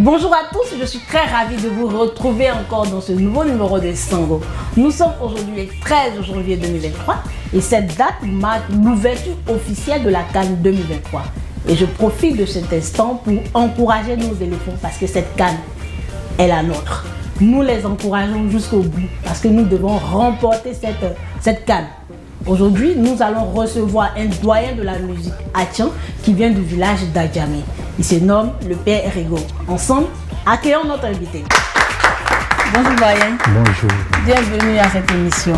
Bonjour à tous, je suis très ravie de vous retrouver encore dans ce nouveau numéro de Sango. Nous sommes aujourd'hui le 13 janvier 2023 et cette date marque l'ouverture officielle de la CAN 2023. Et je profite de cet instant pour encourager nos éléphants parce que cette CAN est la nôtre. Nous les encourageons jusqu'au bout parce que nous devons remporter cette CAN. Aujourd'hui, nous allons recevoir un doyen de la musique Atchan qui vient du village d'Adjamé. Il se nomme le Père Rigo. Ensemble, accueillons notre invité. Bonjour doyen. Bonjour. Bienvenue à cette émission.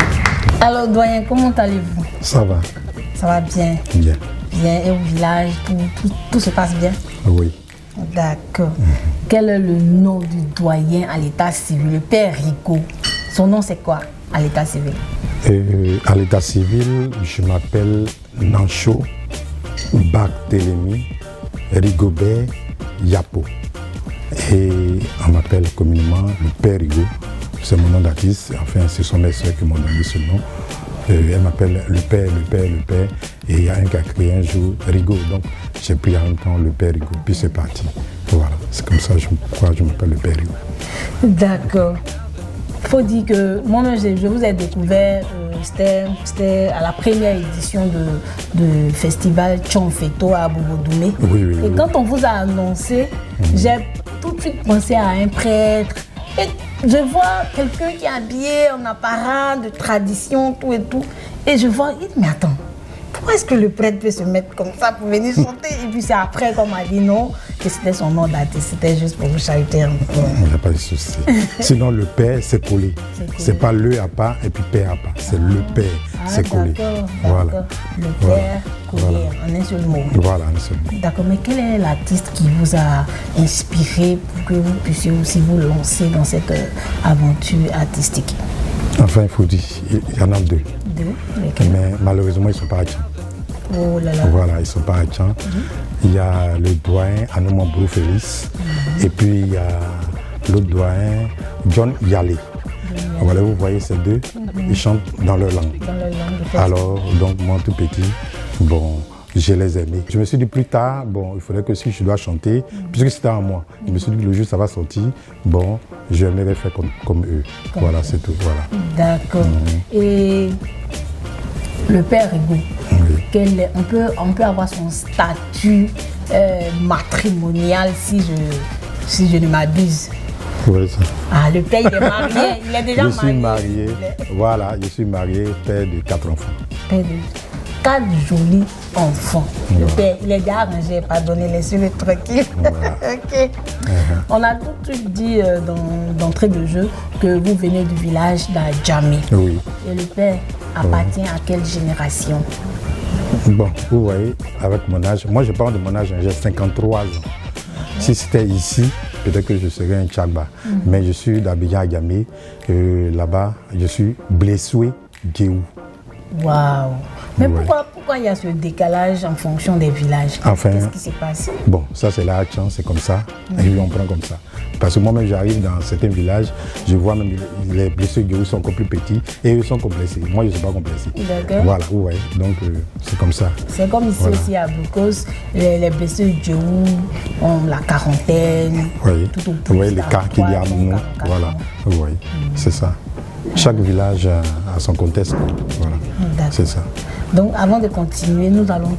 Alors doyen, comment allez-vous? Ça va. Ça va bien? Bien. Bien. Et au village, tout se passe bien? Oui. D'accord. Quel est le nom du doyen à l'état civil, le Père Rigo? Son nom c'est quoi à l'état civil? À l'état civil, je m'appelle Nancho Barthélémy Rigobert Yapo. Et on m'appelle communément le Père Rigo. C'est mon nom d'artiste. Enfin, ce sont mes soeurs qui m'ont donné ce nom. Elle m'appelle le Père. Et il y a un qui a créé un jour Rigo. Donc, j'ai pris en même temps le Père Rigo. Puis c'est parti. Voilà. C'est comme ça que je m'appelle le Père Rigo. D'accord. Il faut dire que moi-même, je vous ai découvert, c'était à la première édition de festival Tchonfeto à Bobo-Doumé. Oui. Et quand on vous a annoncé, j'ai tout de suite pensé à un prêtre. Et je vois quelqu'un qui est habillé en apparat de tradition, tout et tout. Et je vois, mais attends, pourquoi est-ce que le prêtre peut se mettre comme ça pour venir chanter? Et puis c'est après qu'on m'a dit non, que c'était son nom d'artiste, c'était juste pour vous chahuter un peu. Il n'y a pas de souci. Sinon, le Père, c'est collé. C'est pas le à part et puis Père à part. C'est le Père, c'est collé. D'accord. Voilà. Le Père collé en un seul mot. Voilà, un seul mot. D'accord, mais quel est l'artiste qui vous a inspiré pour que vous puissiez aussi vous lancer dans cette aventure artistique? Enfin, il faut dire, il y en a deux. Lesquels? Mais malheureusement, ils ne sont pas à Tchan. Oh là là. Voilà, ils ne sont pas à Tchan. Il y a le doyen Anoumou Brou Félix. Et puis, il y a l'autre doyen, John Yale. Voilà, vous voyez ces deux, ils chantent dans leur langue. Dans leur langue. Alors, donc, moi, tout petit, bon, je les aimais. Je me suis dit plus tard, bon, il faudrait que si je dois chanter, puisque c'était en moi, je me suis dit que le jour ça va sortir, bon, j'aimerais faire comme eux. Voilà, c'est tout. Voilà. D'accord. Et le Père Rigo, on peut avoir son statut matrimonial si je ne m'abuse. Oui, ça. Ah, le père, il est marié, il est déjà marié. Je suis marié, voilà, je suis marié, père de 4 enfants. Père de 4 jolis enfants. Le père, il est déjà arrangé, pardonnez, laissez-le tranquille. Voilà. Ok. On a tout de suite dit d'entrée de jeu que vous venez du village d'Adjamé. Oui. Et le père appartient à quelle génération? Bon, vous voyez, avec mon âge, moi je parle de mon âge, j'ai 53 ans. Si c'était ici, peut-être que je serais un Tchagba. Mais je suis d'Abidjan à Gamé. Là-bas, je suis Blessoué Guéou. Waouh! Mais pourquoi il y a ce décalage en fonction des villages? Enfin, qu'est-ce qui se passe? Bon, ça c'est la Tchan, c'est comme ça. Et puis on prend comme ça. Parce que moi-même, j'arrive dans certains villages, je vois même les blessés Guéou sont encore plus petits et eux sont complexés. Moi, je ne suis pas complexé. D'accord. Voilà, vous voyez. Donc, c'est comme ça. C'est comme ici aussi à Blocos, les blessés Dieu ont la quarantaine. Oui, tout au vous voyez les cas qu'il y a nous. Voilà, vous voyez, c'est ça. Chaque village a son contexte. Voilà, c'est ça. Donc, avant de continuer, nous allons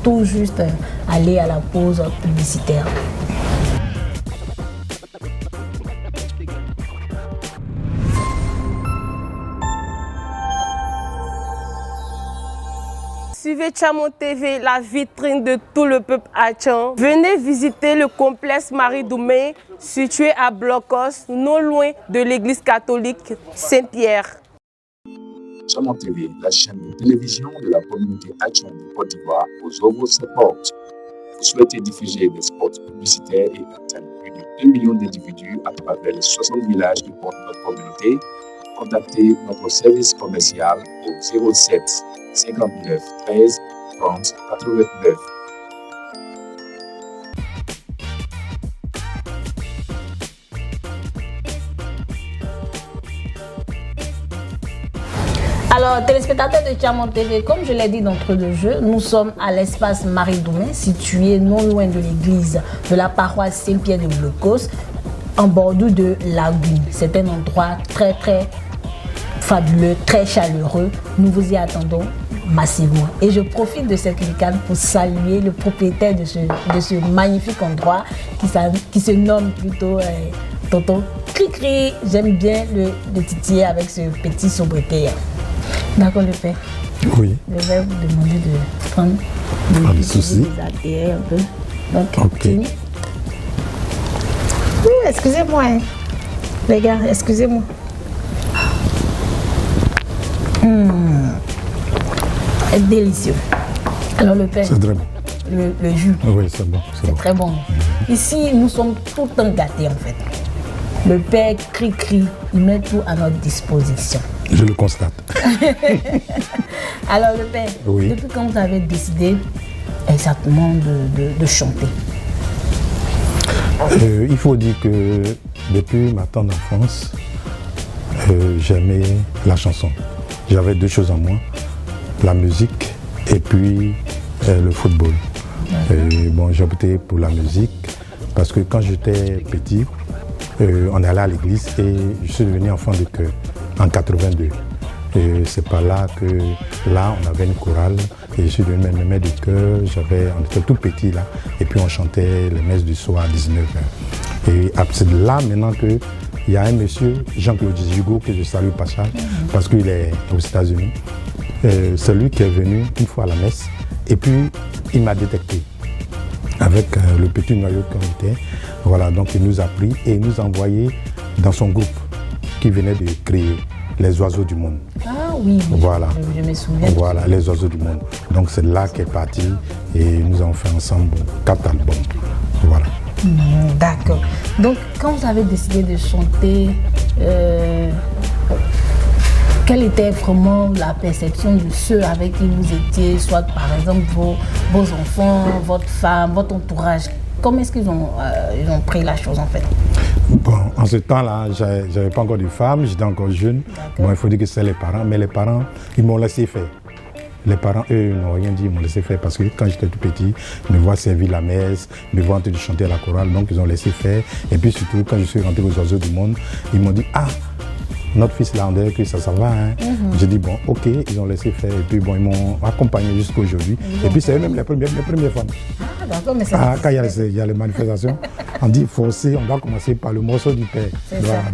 tout juste aller à la pause publicitaire. Suivez Tchamo TV, la vitrine de tout le peuple Atchan. Venez visiter le complexe Marie-Doumé, situé à Blocos, non loin de l'église catholique Saint-Pierre. Tchamo TV, la chaîne de télévision de la communauté Atchan de Côte d'Ivoire, vous ouvre ses portes. Vous souhaitez diffuser des spots publicitaires et atteindre plus de 1 million d'individus à travers les 60 villages qui portent notre communauté? Contactez notre service commercial au 07 59 13 30 89. Alors, téléspectateurs de Tchamo TV, comme je l'ai dit d'entrée de jeu, nous sommes à l'espace Marie-Doumé, situé non loin de l'église de la paroisse Saint-Pierre de Blocos, en bordure de Lagune. C'est un endroit très fabuleux, très chaleureux. Nous vous y attendons massivement. Et je profite de cette week-end pour saluer le propriétaire de ce magnifique endroit qui se nomme plutôt Tonton Cri-Cri. J'aime bien le titiller avec ce petit sobriquet. D'accord, le père? Oui. Je vais vous demander de prendre des soucis. Des un peu. Donc, ok. Oui, excusez-moi. Hein. Les gars, excusez-moi. Délicieux. Alors le père. C'est très bon. Le jus. Oui, c'est bon. C'est très bon. Ici, nous sommes tout le temps gâtés en fait. Le père Cri-Cri, il met tout à notre disposition. Je le constate. Alors le père, oui. Depuis quand vous avez décidé exactement de chanter? Il faut dire que depuis ma tendre enfance, j'aimais la chanson. J'avais deux choses en moi, la musique et puis le football. Bon, j'ai opté pour la musique parce que quand j'étais petit, on allait à l'église et je suis devenu enfant de chœur en 82. Et c'est par là que là on avait une chorale et je suis devenu même maître de chœur. On était tout petit là et puis on chantait les messes du soir à 19h. Et c'est là maintenant que il y a un monsieur, Jean-Claude Hugo, que je salue au passage parce qu'il est aux États-Unis. C'est lui qui est venu une fois à la messe et puis il m'a détecté avec le petit noyau qu'on était. Voilà, donc il nous a pris et il nous a envoyé dans son groupe qui venait de créer Les Oiseaux du Monde. Ah oui, voilà. Je me souviens. Voilà, Les Oiseaux du Monde. Donc c'est là qu'est parti et nous avons fait ensemble 4 albums. Voilà. D'accord. Donc quand vous avez décidé de chanter, quelle était vraiment la perception de ceux avec qui vous étiez, soit par exemple vos enfants, votre femme, votre entourage? Comment est-ce qu'ils ont pris la chose en fait? Bon, en ce temps-là, j'avais pas encore de femme, j'étais encore jeune. Bon, il faut dire que c'est les parents, mais les parents, ils m'ont laissé faire. Les parents, eux, n'ont rien dit, ils m'ont laissé faire parce que quand j'étais tout petit, ils me voient servir la messe, ils me voient en train de chanter à la chorale, donc ils ont laissé faire. Et puis surtout, quand je suis rentré aux Oiseaux du Monde, ils m'ont dit, ah, notre fils là, on dirait que ça va. Hein. J'ai dit, bon, ok, ils ont laissé faire. Et puis bon, ils m'ont accompagné jusqu'à aujourd'hui. Et puis c'est eux-mêmes les premières femmes. Ah, d'accord, mais c'est quand il y a les manifestations, on dit forcé, on va commencer par le morceau du père. Voilà,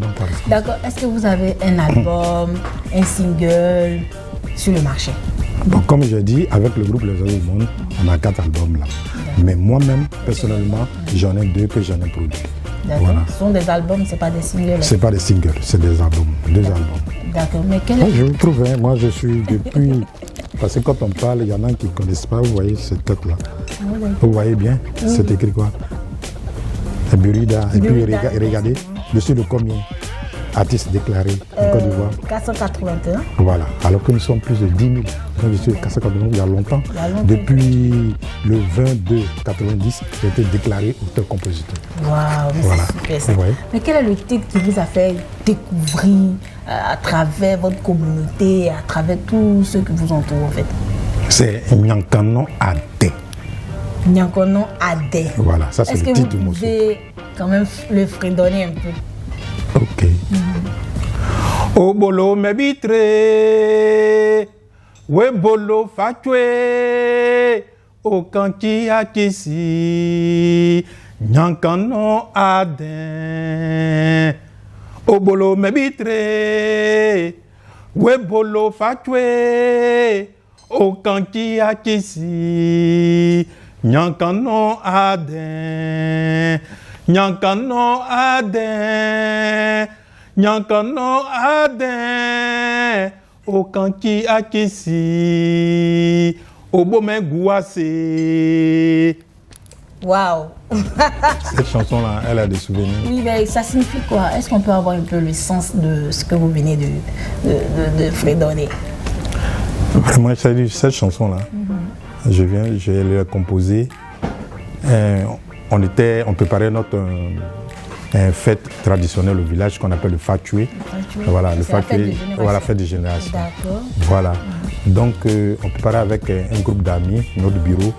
d'accord, est-ce que vous avez un album, un single sur le marché? Bon, comme je dis, avec le groupe Les Oiseaux du Monde, on a 4 albums là. Mais moi-même, personnellement, j'en ai 2 que j'en ai produits. Voilà. Ce sont des albums, c'est pas des singles? C'est pas des singles, c'est des albums, 2 albums. D'accord, mais quel est... Je vous trouve, hein, moi je suis depuis... Parce que quand on parle, il y en a qui ne connaissent pas, vous voyez cette tête-là. Vous voyez bien, c'est écrit quoi? Burida. Et puis regardez, dessus de combien? Artistes déclarés en Côte d'Ivoire? 481. Voilà, alors que nous sommes plus de 10 000. Je suis 481 il y a longtemps. Depuis le 22-90, j'ai été déclaré auteur-compositeur. Waouh, voilà. C'est super ça. Ouais. Mais quel est le titre qui vous a fait découvrir à travers votre communauté, à travers tous ceux qui vous entourent en fait? C'est Nyankanon Adé. Nyankanon Adé. Voilà, ça c'est le titre du morceau. Est-ce que vous pouvez quand même le fredonner un peu? Ok. O bolo me bitre, we bolo fatwe, o kanki akisi, nyankano aden. O bolo me bitre, we bolo fatwe, o kanki akisi, nyankano aden. Nyankano aden, nyankano aden, o kanki akisi, o bome gouassé. Waouh! Cette chanson-là, elle a des souvenirs. Oui, mais ça signifie quoi? Est-ce qu'on peut avoir un peu le sens de ce que vous venez de fredonner? Vraiment, cette chanson-là, je l'ai composée. On préparait fête traditionnelle au village qu'on appelle le Fatué. Voilà, le Fatué, voilà, fête de génération. D'accord. Voilà. Donc, on préparait avec un groupe d'amis, notre bureau,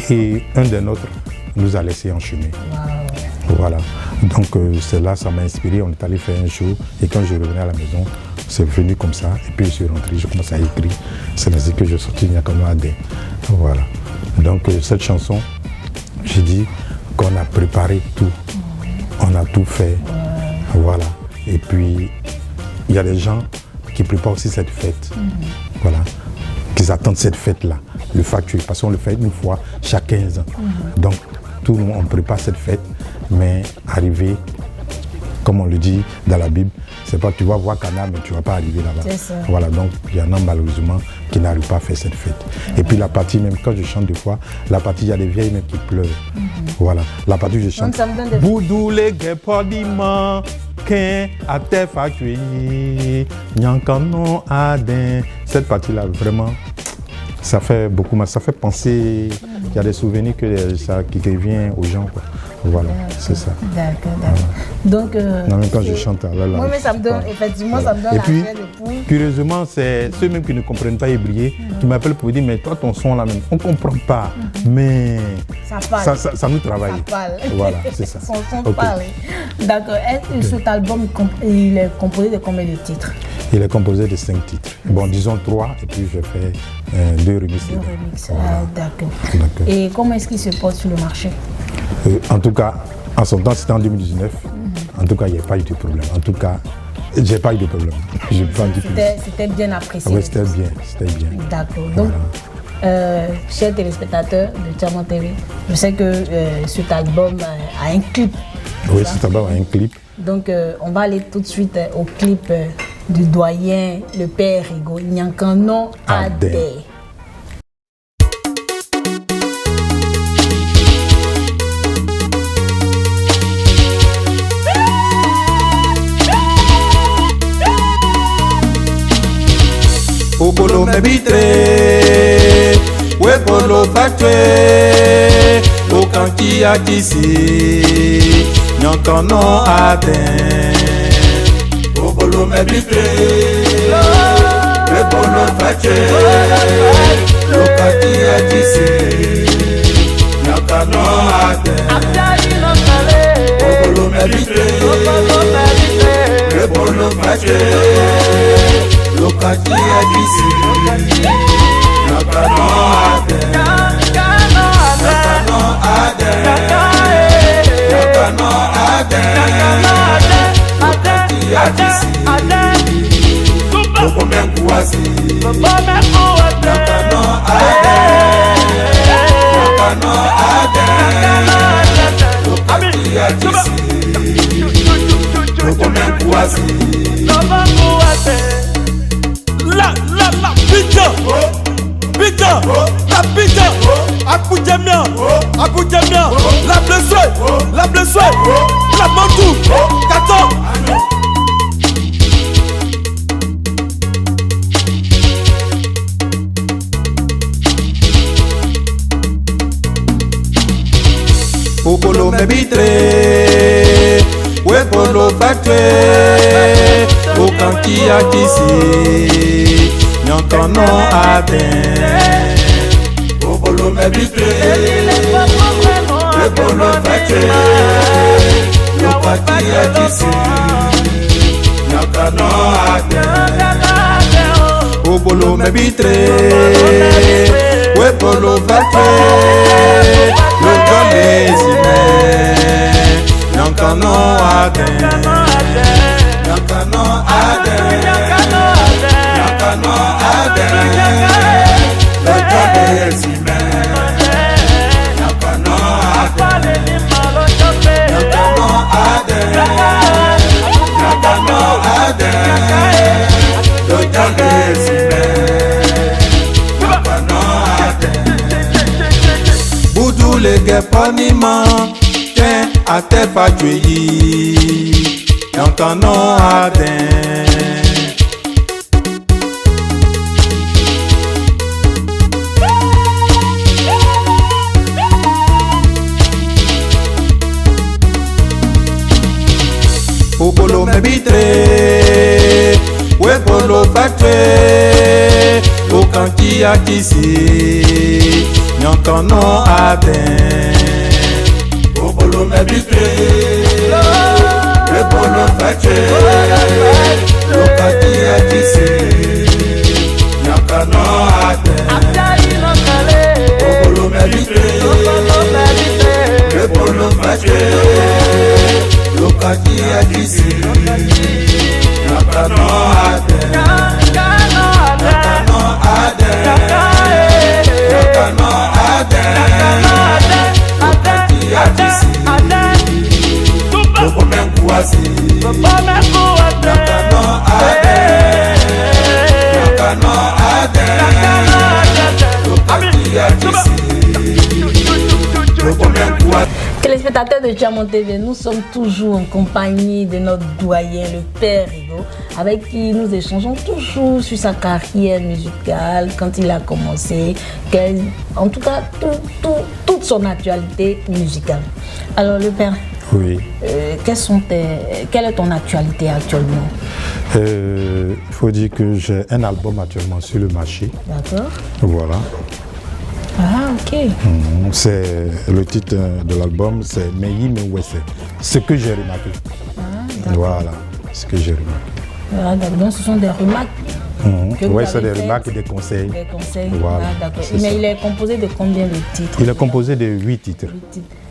et un des nôtres nous a laissé en chemin. Wow. Voilà. Donc, c'est là, ça m'a inspiré. On est allé faire un show, et quand je revenais à la maison, c'est venu comme ça, et puis je suis rentré, je commence à écrire. C'est ainsi que je sortis Nyakano Adin. Voilà. Donc, cette chanson, j'ai dit qu'on a préparé tout. On a tout fait. Voilà. Et puis, il y a des gens qui préparent aussi cette fête. Voilà. Qui attendent cette fête-là, le Fatué, parce qu'on le fait une fois chaque 15 ans. Donc, tout le monde, on prépare cette fête, mais arriver, comme on le dit dans la Bible, c'est pas que tu vas voir Cana, mais tu ne vas pas arriver là-bas. Voilà, donc il y en a malheureusement qui n'arrivent pas à faire cette fête. Et puis la partie, même quand je chante des fois, la partie, il y a des vieilles même qui pleurent. Voilà, la partie je chante. Boudou les guépardiments, qu'un à te Fatué, Nyankano Adin. Cette partie-là, vraiment, ça fait beaucoup mal. Ça fait penser, il y a des souvenirs qui reviennent aux gens, quoi. Voilà, c'est ça. D'accord, d'accord. Donc, non, même quand je chante, là, moi, mais ça me donne, effectivement, ça me donne et la puis, chair de poule. curieusement, c'est ceux même qui ne comprennent pas hébreu qui m'appellent pour dire, mais toi, ton son là même, on ne comprend pas, mais ça parle. Ça nous travaille. Ça parle. Voilà, c'est ça. Son parle. D'accord. Cet album, il est composé de combien de titres? Il est composé de 5 titres. Bon, disons 3, et puis je fais 2 remixes. 2 remixes, d'accord. Et comment est-ce qu'il se porte sur le marché? En tout cas, en son temps, c'était en 2019. En tout cas, il n'y a pas eu de problème. En tout cas, j'ai pas eu de problème. C'était bien apprécié. Oui, c'était bien. D'accord. Donc, chers téléspectateurs de Tchama TV, je sais que cet album a un clip. Oui, cet album a un clip. Donc, on va aller tout de suite au clip du doyen, le père Rigo, Nyankano Adin. Polo me bitre, we polo Fatué, lo kanki akisi, Nyankano Adin. Polo me bitre, we polo Fatué, lo kanki akisi, Nyankano Adin. Polo me bitre, we polo Fatué. Lokati adisi, Nyankano Adin, Nyankano Adin, Nyankano Adin, Lokati adisi, Bobo menkuasi, Nyankano Adin, Nyankano Adin, Lokati adisi, Bobo menkuasi. Pita, la pita, Abuja, la blessure, la mantou, Kato. Polo me bitre, we polo Fatué, lo kanki akisi, Nyankano Adin. Polo me bitre, we polo Fatué, lo kanki akisi, Nyankano Adin. Polo me bitre, we polo Fatué, lo kanki Nyankano Adin, Nyankano Adin, Nyankano Adin, le Dieu des humains, Nyankano Adin, Nyankano Adin, Nyankano Adin, le Dieu des humains, Nyankano Adin. Boudou les guépaniments, à te Fatué, Nyankano Adin. Wepolo mebitre, wepolo fatwe, okanki akisi, nyankano aten. Wepolo mebitre, wepolo fatwe, okanki akisi, nyankano aten. Wepolo mebitre, wepolo fatwe, Lokaki akisi, nakano ade, nakano ade, nakano ade, lokaki akisi, loko menkuasi, nakano ade, nakano ade, lokaki akisi, loko menkuasi. Téléspectateurs de Diamant TV, nous sommes toujours en compagnie de notre doyen, le Père Rigo, avec qui nous échangeons toujours sur sa carrière musicale, quand il a commencé, en tout cas toute son actualité musicale. Alors le Père, Oui. quelle est ton actualité actuellement? Il faut dire que j'ai un album actuellement sur le marché. D'accord. Voilà. Ah, ok. C'est le titre de l'album, c'est Meyi Mewese. Ce que j'ai remarqué. Voilà, ce que j'ai remarqué. Ah, donc ce sont des remarques. Oui, c'est des remarques et des conseils. Des conseils. Voilà, Ah, d'accord. c'est Mais ça. il est composé de combien de titres? Il est composé de 8 titres.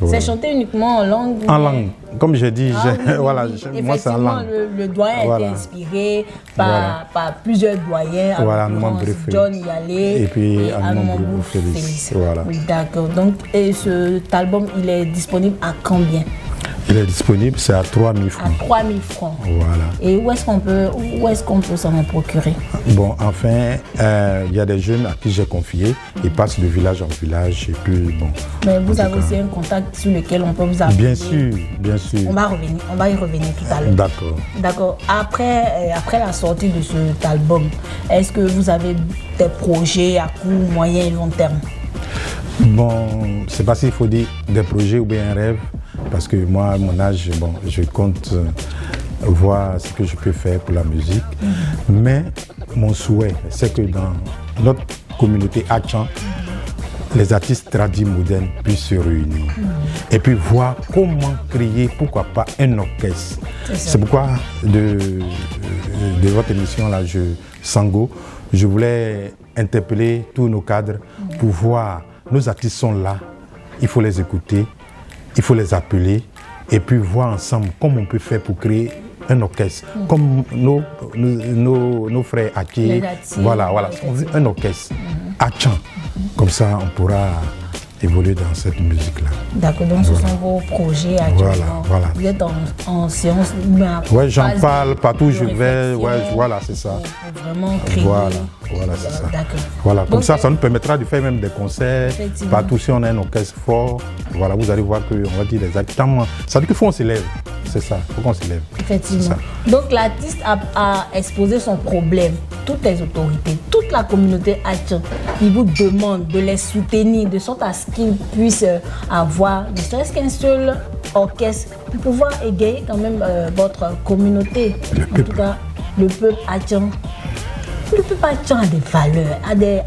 C'est chanté uniquement en langue? En langue. Comme j'ai dit, Ah, oui, voilà, oui. moi c'est en langue. Le doyen a Voilà. été inspiré par, Voilà. par plusieurs doyens, en Voilà, l'occurrence Anoumambouré Félix. John Yalé Et puis Anoumambouré Anoumambouré Félix. Félix. Voilà. Oui, d'accord. Donc, et cet album, il est disponible à combien? Il est disponible, c'est à 3000 À francs. 3000 francs. Voilà. Et où est-ce qu'on peut s'en procurer? Bon, enfin, il y a des jeunes à qui j'ai confié. Ils passent de village en village et puis bon. Mais vous en avez tout cas, aussi un contact sur lequel on peut vous appeler. Bien sûr, bien sûr. On va y revenir tout à l'heure. D'accord. D'accord. Après la sortie de cet album, est-ce que vous avez des projets à court, moyen et long terme? Bon, c'est pas s'il faut dire des projets ou bien un rêve, parce que moi, à mon âge, bon, je compte voir ce que je peux faire pour la musique. Mais mon souhait, c'est que dans notre communauté Achan, les artistes tradis modernes puissent se réunir et puis voir comment créer, pourquoi pas, un orchestre. C'est pourquoi de votre émission là, Sango, je voulais interpeller tous nos cadres pour voir, nos artistes sont là, il faut les écouter, il faut les appeler et puis voir ensemble comment on peut faire pour créer un orchestre, comme nos frères Aké, voilà, on veut un orchestre, Achan. Comme ça, on pourra évoluer dans cette musique-là. D'accord, donc ce sont vos projets actuellement. Voilà. Vous êtes en séance. Oui, j'en parle partout où je vais. Ouais, voilà, c'est ça. Pour vraiment créer. Voilà, c'est ça. D'accord. Voilà, comme Donc, ça nous permettra de faire même des concerts. Partout, si on a un orchestre fort, voilà, vous allez voir qu'on va dire les acteurs. Ça veut dire qu'il faut qu'on s'élève. C'est ça, il faut qu'on s'élève. Effectivement. Donc l'artiste a exposé son problème. Toutes les autorités, toute la communauté Achan, ils vous demandent de les soutenir de sorte à ce qu'ils puissent avoir ne serait-ce qu'un seul orchestre pour pouvoir égayer quand même votre communauté. En tout cas, le peuple Achan. Le peuple Achan a des valeurs, a des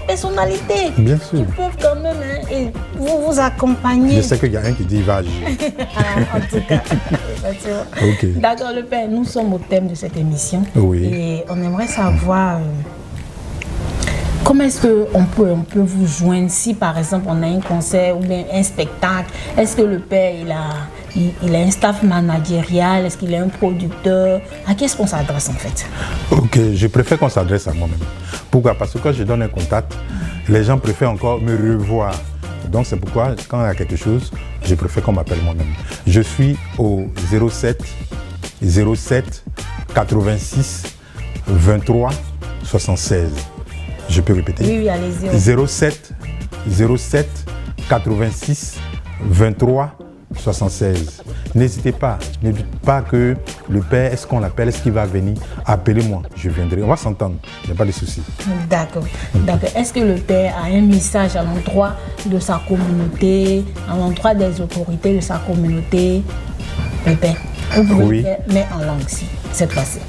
personnalités. Bien sûr. Qui peuvent quand même vous accompagner. Je sais qu'il y a un qui dit il va agir. En tout cas, Ok. D'accord, le Père, nous sommes au thème de cette émission. Oui. Et on aimerait savoir comment est-ce qu'on peut vous joindre si par exemple on a un concert ou bien un spectacle. Est-ce que le Père il a un staff managérial? Est-ce qu'il est un producteur? À qui est-ce qu'on s'adresse en fait? Ok, je préfère qu'on s'adresse à moi-même. Pourquoi? Parce que quand je donne un contact, les gens préfèrent encore me revoir. Donc c'est pourquoi quand il y a quelque chose, je préfère qu'on m'appelle moi-même. Je suis au 07 86 23 76. Je peux répéter? Oui, allez-y. 07 86 23 76. N'hésitez pas que le Père, est-ce qu'on l'appelle, est-ce qu'il va venir? Appelez-moi, je viendrai. On va s'entendre, il n'y a pas de souci. D'accord. Est-ce que le Père a un message à l'endroit de sa communauté, à l'endroit des autorités de sa communauté? Le Père. Vous pouvez Oui. le faire, mais en langue, si, cette fois-ci.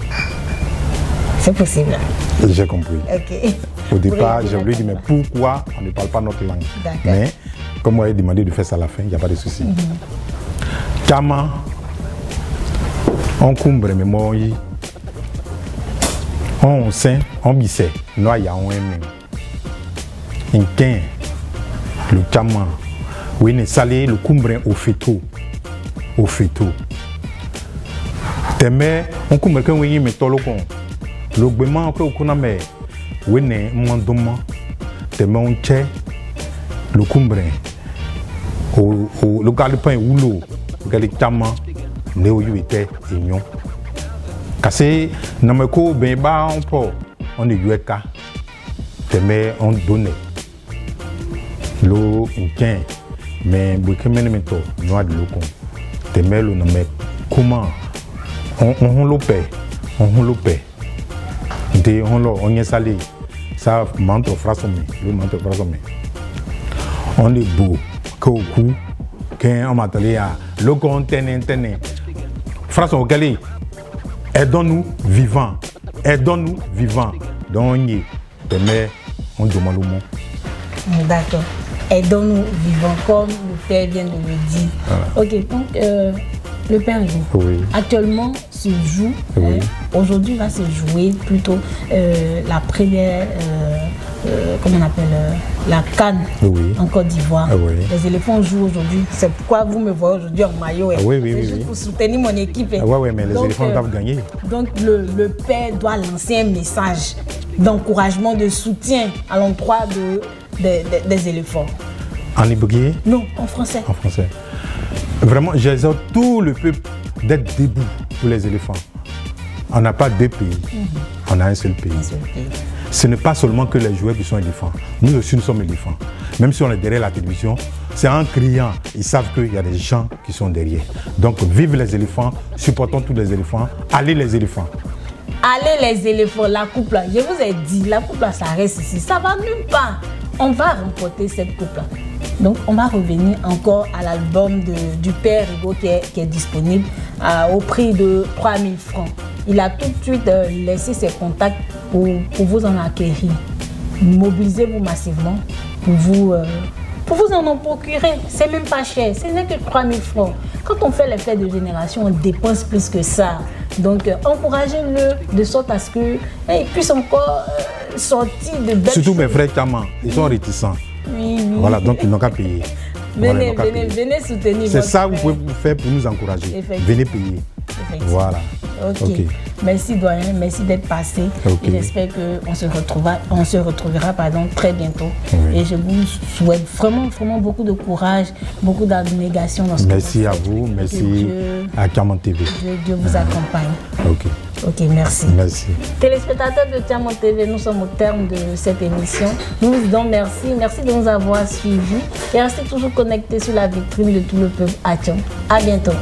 C'est possible. J'ai compris. Ok. Au départ, Oui, j'ai voulu dire, mais pourquoi on ne parle pas notre langue? D'accord. Mais comme moi, j'ai demandé de faire ça à la fin, il n'y a pas de souci. Kama, on cumbre, mais moi, on sait, on bisse, nous, il y a un même. Un quin, le kama, oui, ne salé, le cumbre au féto. Au féto. Teme, on cumbre quand oui, mais tolo con. Le gouvernement, après, on a mais, oui, ne, mandoma. Teme, on tche, le cumbre. Le galopin ou l'eau, le galopin, néo était ignon. Cassé, nameko, ben bas, on est yueka. Teme, on donne. L'eau, une quin, mais bouquet meto, noix de l'eau. Teme, le nomme, comment on le paie, on le paie. On est salé, ça manque frasomé, le manque frasomé. On est beau. Quand on m'a dit, le contenu, phrase au galé, aidons-nous vivants, aidons-nous vivants. Donc, on demande le mot. D'accord. Aidons-nous vivants, comme le père vient de le dire. Voilà. Ok, donc le père Hugo, oui. Actuellement se joue, oui. Aujourd'hui va se jouer plutôt la première, comment on appelle, la CAN oui. en Côte d'Ivoire. Oui. Les éléphants jouent aujourd'hui, c'est pourquoi vous me voyez aujourd'hui en maillot. Oui, c'est juste pour soutenir mon équipe. Oui, mais les éléphants doivent gagner. Donc le père doit lancer un message d'encouragement, de soutien à l'endroit des éléphants. En hébreu? Non, en français. En français. Vraiment, j'exhorte tout le peuple d'être debout pour les éléphants. On n'a pas deux pays, on a un seul pays. Ce n'est pas seulement que les joueurs qui sont éléphants. Nous aussi, nous sommes éléphants. Même si on est derrière la télévision, c'est en criant. Ils savent qu'il y a des gens qui sont derrière. Donc, vive les éléphants, supportons tous les éléphants. Allez les éléphants. Allez les éléphants, la coupe là. Je vous ai dit, la coupe là, ça reste ici. Ça va nulle part. On va remporter cette coupe là. Donc, on va revenir encore à l'album du père Hugo qui est disponible au prix de 3 000 francs. Il a tout de suite laissé ses contacts pour vous en acquérir. Mobilisez-vous massivement pour vous en procurer. C'est même pas cher, ce n'est que 3 000 francs. Quand on fait les fêtes de génération, on dépense plus que ça. Donc, encouragez-le de sorte à ce qu'il puisse encore sortir de belles Surtout choses. mes frères Kama, ils sont réticents. Oui. Voilà, donc ils n'ont qu'à payer. Venez soutenir. C'est ça que vous pouvez faire pour nous encourager. Venez payer. Voilà. Ok. Merci doyen, merci d'être passé. Okay. J'espère qu'on se retrouvera très bientôt. Oui. Et je vous souhaite vraiment beaucoup de courage, beaucoup d'abnégation dans ce Merci à vous, merci à Tiamant TV. Dieu vous accompagne. Ok, merci. Merci. Téléspectateurs de Tiamant TV, nous sommes au terme de cette émission. Nous vous disons merci. Merci de nous avoir suivis. Et restez toujours connectés sur la vitrine de tout le peuple Atcham. À bientôt.